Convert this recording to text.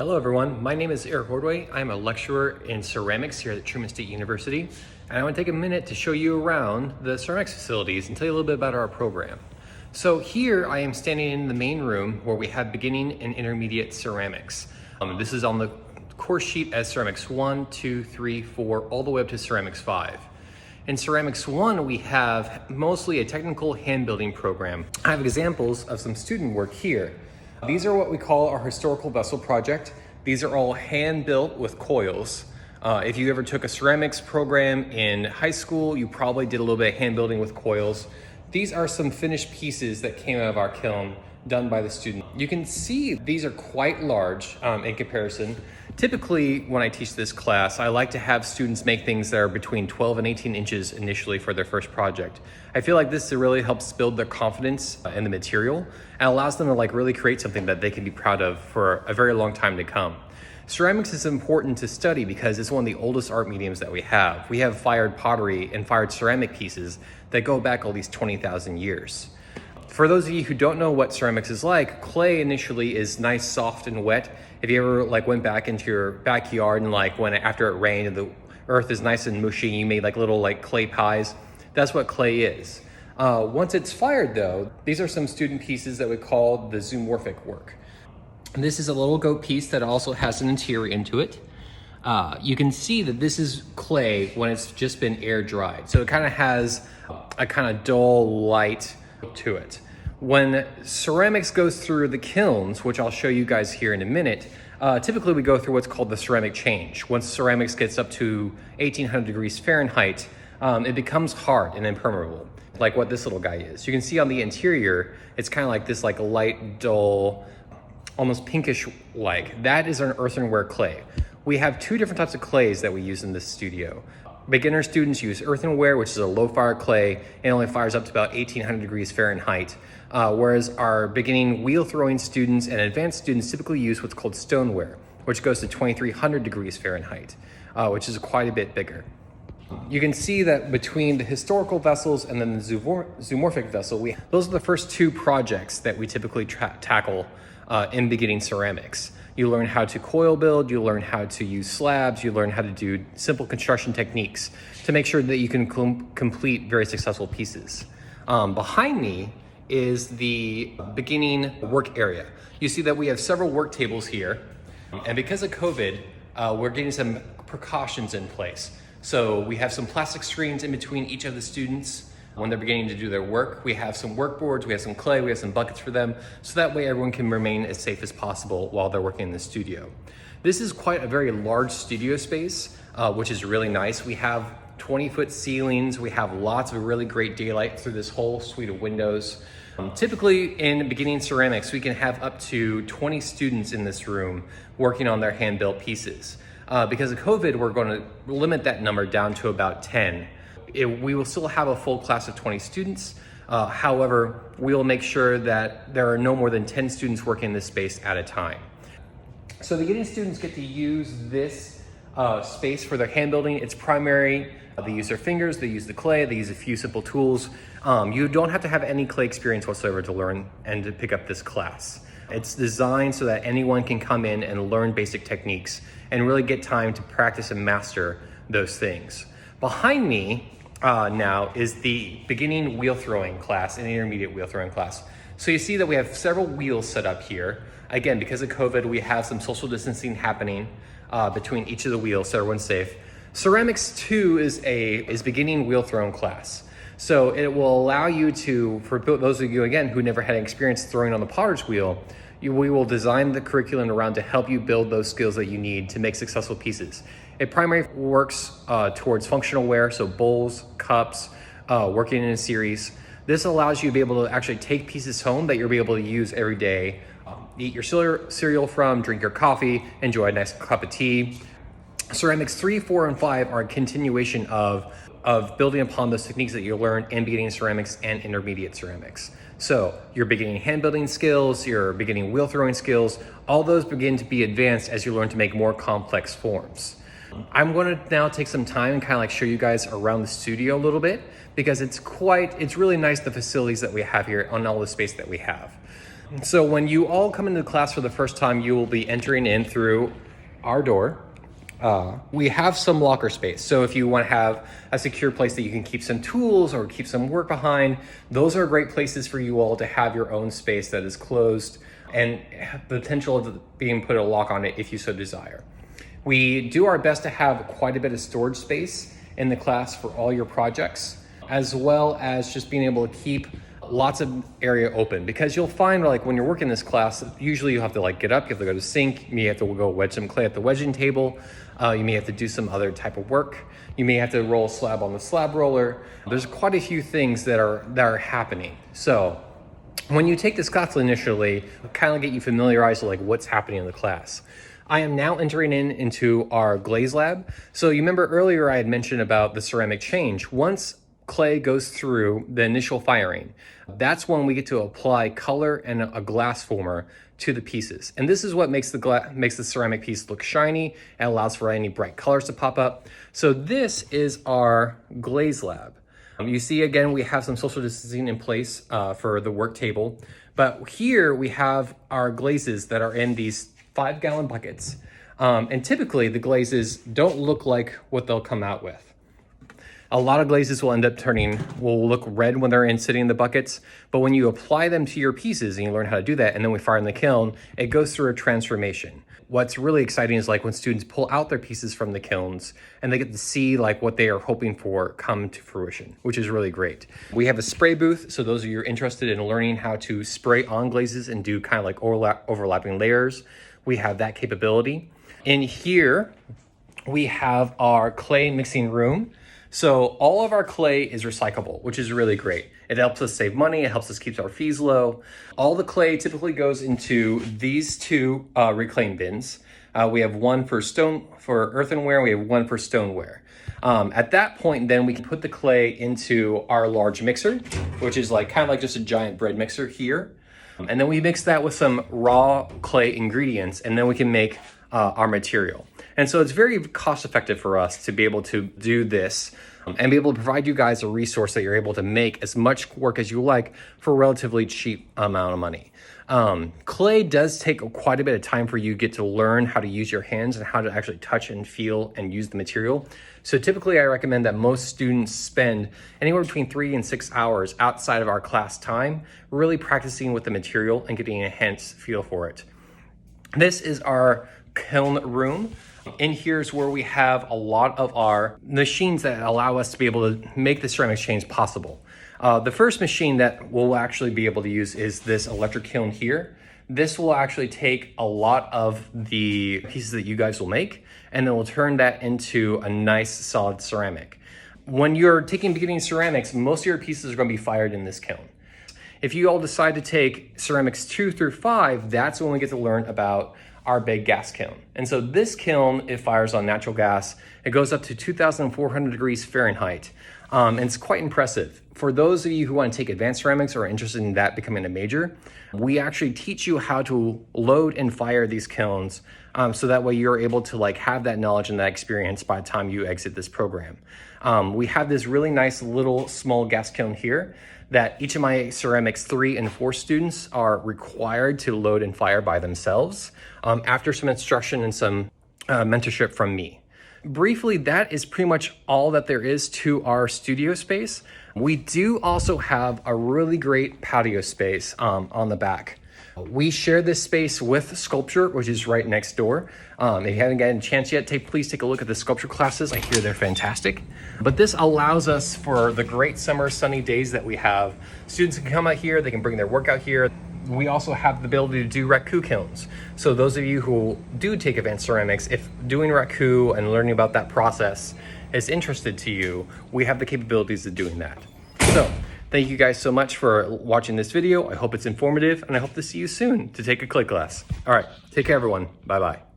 Hello everyone, my name is Eric Ordway. I'm a lecturer in ceramics here at Truman State University, and I want to take a minute to show you around the ceramics facilities and tell you a little bit about our program. So here I am standing in the main room where we have beginning and intermediate ceramics. This is on the course sheet as Ceramics 1, 2, 3, 4, all the way up to Ceramics 5. In Ceramics 1, we have mostly a technical hand building program. I have examples of some student work here. These are what we call our historical vessel project. These are all hand built with coils. If you ever took a ceramics program in high school, you probably did a little bit of hand building with coils. These are some finished pieces that came out of our kiln done by the student. You can see these are quite large in comparison. Typically, when I teach this class, I like to have students make things that are between 12 and 18 inches initially for their first project. I feel like this really helps build their confidence in the material and allows them to really create something that they can be proud of for a very long time to come. Ceramics is important to study because it's one of the oldest art mediums that we have. We have fired pottery and fired ceramic pieces that go back at least 20,000 years. For those of you who don't know what ceramics is like, clay initially is nice, soft, and wet. If you ever went back into your backyard and after it rained and the earth is nice and mushy, you made little clay pies, that's what clay is. Once it's fired though, these are some student pieces that we call the zoomorphic work. And this is a little goat piece that also has an interior into it. You can see that this is clay when it's just been air dried. So it kind of has a kind of dull light to it. When ceramics goes through the kilns, which I'll show you guys here in a minute, typically we go through what's called the ceramic change. Once ceramics gets up to 1800 degrees Fahrenheit, it becomes hard and impermeable, like what this little guy is. You can see on the interior, it's kind of like this light, dull, almost pinkish That is an earthenware clay. We have two different types of clays that we use in this studio. Beginner students use earthenware, which is a low fire clay. It only fires up to about 1800 degrees Fahrenheit. Whereas our beginning wheel throwing students and advanced students typically use what's called stoneware, which goes to 2300 degrees Fahrenheit, which is quite a bit bigger. You can see that between the historical vessels and then the zoomorphic vessel, those are the first two projects that we typically tackle in beginning ceramics. You learn how to coil build, you learn how to use slabs, you learn how to do simple construction techniques to make sure that you can complete very successful pieces. Behind me is the beginning work area. You see that we have several work tables here, and because of COVID, we're getting some precautions in place. So we have some plastic screens in between each of the students when they're beginning to do their work. We have some work boards, we have some clay, we have some buckets for them, so that way everyone can remain as safe as possible while they're working in the studio. This is quite a very large studio space, which is really nice. We have 20-foot ceilings, we have lots of really great daylight through this whole suite of windows. Typically in beginning ceramics, we can have up to 20 students in this room working on their hand-built pieces. Because of COVID, we're going to limit that number down to about 10. We will still have a full class of 20 students. However, we will make sure that there are no more than 10 students working in this space at a time. So the beginning students get to use this space for their hand building. It's primary. They use their fingers, they use the clay, they use a few simple tools. You don't have to have any clay experience whatsoever to learn and to pick up this class. It's designed so that anyone can come in and learn basic techniques and really get time to practice and master those things. Behind me now is the beginning wheel throwing class and intermediate wheel throwing class. So you see that we have several wheels set up here. Again, because of COVID, we have some social distancing happening between each of the wheels so everyone's safe. Ceramics 2 is beginning wheel throwing class. So it will allow you to, for those of you again who never had experience throwing on the potter's wheel, we will design the curriculum around to help you build those skills that you need to make successful pieces. It primarily works towards functional wear, so bowls, cups, working in a series. This allows you to be able to actually take pieces home that you'll be able to use every day. Eat your cereal from, drink your coffee, enjoy a nice cup of tea. Ceramics 3, 4, and 5 are a continuation of building upon those techniques that you learn in beginning ceramics and intermediate ceramics. So your beginning hand building skills, your beginning wheel throwing skills, all those begin to be advanced as you learn to make more complex forms. I'm going to now take some time and kind of show you guys around the studio a little bit, because it's really nice, the facilities that we have here on all the space that we have. So when you all come into the class for the first time, you will be entering in through our door. We have some locker space. So if you want to have a secure place that you can keep some tools or keep some work behind, those are great places for you all to have your own space that is closed and have the potential of being put a lock on it if you so desire. We do our best to have quite a bit of storage space in the class for all your projects, as well as just being able to keep lots of area open, because you'll find like when you're working this class, usually you have to like get up, you have to go to the sink, you may have to go wedge some clay at the wedging table, you may have to do some other type of work, you may have to roll a slab on the slab roller. There's quite a few things that are happening. So when you take this class initially, kind of get you familiarized with like what's happening in the class. I am now entering into our glaze lab. So you remember earlier I had mentioned about the ceramic change. Once clay goes through the initial firing, that's when we get to apply color and a glass former to the pieces. And this is what makes the ceramic piece look shiny and allows for any bright colors to pop up. So this is our glaze lab. You see, again, we have some social distancing in place for the work table, but here we have our glazes that are in these 5-gallon buckets. And typically the glazes don't look like what they'll come out with. A lot of glazes will end up will look red when they're sitting in the buckets, but when you apply them to your pieces and you learn how to do that, and then we fire in the kiln, it goes through a transformation. What's really exciting is like when students pull out their pieces from the kilns and they get to see like what they are hoping for come to fruition, which is really great. We have a spray booth, so those of you who are interested in learning how to spray on glazes and do kind of like overlapping layers, we have that capability. In here, we have our clay mixing room. So all of our clay is recyclable, which is really great. It helps us save money. It helps us keep our fees low. All the clay typically goes into these two reclaim bins. We have one for earthenware. We have one for stoneware. At that point, then we can put the clay into our large mixer, which is like kind of like just a giant bread mixer here. And then we mix that with some raw clay ingredients, and then we can make our material. And so it's very cost effective for us to be able to do this and be able to provide you guys a resource that you're able to make as much work as you like for a relatively cheap amount of money. Clay does take quite a bit of time for you to get to learn how to use your hands and how to actually touch and feel and use the material. So typically I recommend that most students spend anywhere between 3 and 6 hours outside of our class time really practicing with the material and getting a enhanced feel for it. This is our kiln room. In here is where we have a lot of our machines that allow us to be able to make the ceramic change possible. The first machine that we'll actually be able to use is this electric kiln here. This will actually take a lot of the pieces that you guys will make, and then we'll turn that into a nice solid ceramic. When you're beginning ceramics, most of your pieces are going to be fired in this kiln. If you all decide to take ceramics 2 through 5, that's when we get to learn about our big gas kiln. And so this kiln, it fires on natural gas. It goes up to 2,400 degrees Fahrenheit. And it's quite impressive. For those of you who want to take advanced ceramics or are interested in that becoming a major, we actually teach you how to load and fire these kilns so that way you're able to like have that knowledge and that experience by the time you exit this program. We have this really nice little small gas kiln here that each of my ceramics 3 and 4 students are required to load and fire by themselves after some instruction and some mentorship from me. Briefly, that is pretty much all that there is to our studio space. We do also have a really great patio space on the back. We share this space with Sculpture, which is right next door. If you haven't gotten a chance yet, please take a look at the sculpture classes. I hear they're fantastic. But this allows us, for the great summer sunny days that we have, students can come out here, they can bring their work out here. We also have the ability to do raku kilns. So those of you who do take advanced ceramics, if doing raku and learning about that process is interested to you, we have the capabilities of doing that. So thank you guys so much for watching this video. I hope it's informative, and I hope to see you soon to take a clay class. All right, take care everyone. Bye-bye.